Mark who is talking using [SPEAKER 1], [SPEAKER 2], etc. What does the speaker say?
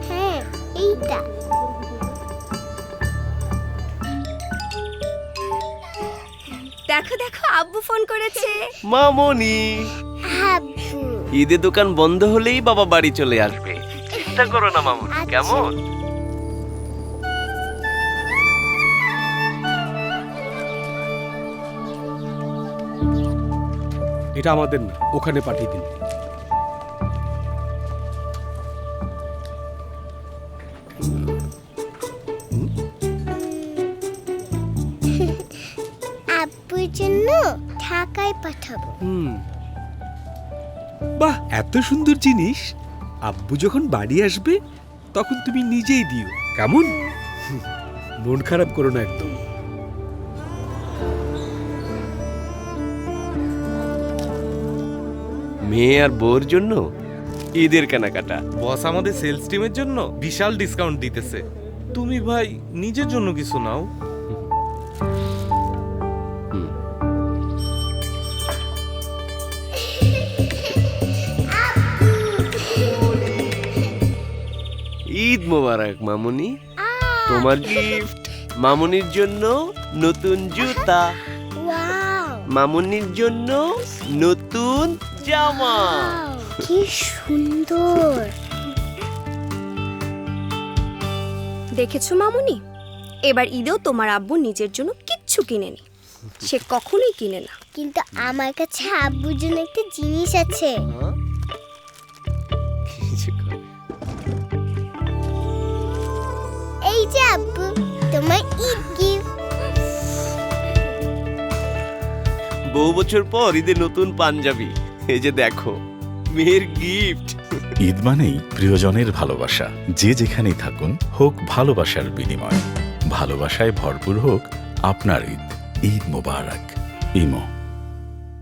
[SPEAKER 1] হ্যাঁ, এইটা।
[SPEAKER 2] দেখো দেখো, আব্বু ফোন করেছে।
[SPEAKER 3] মামনি,
[SPEAKER 1] আব্বু।
[SPEAKER 3] ঈদে দোকান বন্ধ হলেই বাবা বাড়ি চলে আসবে। চিন্তা করো না মামনি,
[SPEAKER 1] আচ্ছা।
[SPEAKER 3] কেমন?
[SPEAKER 4] এটা আমাদের না, ওখানে পাঠিয়ে দিন।
[SPEAKER 1] আব্বুর জন্য ঢাকায় পাঠাবো।
[SPEAKER 5] বাহ, এত সুন্দর জিনিস। আব্বু যখন বাড়ি আসবে তখন তুমি নিজেই দিও, কেমন?
[SPEAKER 4] মন খারাপ করো না একদম।
[SPEAKER 3] মেয়ে আর বউর জন্য ঈদের কেনাকাটা।
[SPEAKER 6] বস আমাদের সেলস টিমের জন্য বিশাল ডিসকাউন্ট দিতেছে। তুমি ভাই নিজের জন্য কিছু নাও।
[SPEAKER 3] ঈদ মোবারক মামুনি। তোমার গিফট মামুনির জন্য নতুন জুতা,
[SPEAKER 1] ওয়াও,
[SPEAKER 3] মামুনির জন্য নতুন জামা।
[SPEAKER 1] কি সুন্দর।
[SPEAKER 2] দেখেছো মামুনি, এবার ঈদেও তোমার আব্বু নিজের জন্য কিচ্ছু কিনেনি। সে কখনোই কিনে না।
[SPEAKER 1] কিন্তু আমার কাছে আব্বুর জন্য একটা জিনিস আছে। এই যে আব্বু, তোমার ঈদ গিফট।
[SPEAKER 3] বহু বছর পর ঈদে নতুন পাঞ্জাবি। এই যে দেখো, মেয়ের গিফট।
[SPEAKER 7] ঈদ মানেই প্রিয়জনের ভালোবাসা। যে যেখানেই থাকুন, হোক ভালোবাসার বিনিময়। ভালোবাসায় ভরপুর হোক আপনার ঈদ। ঈদ মোবারক। ইমো।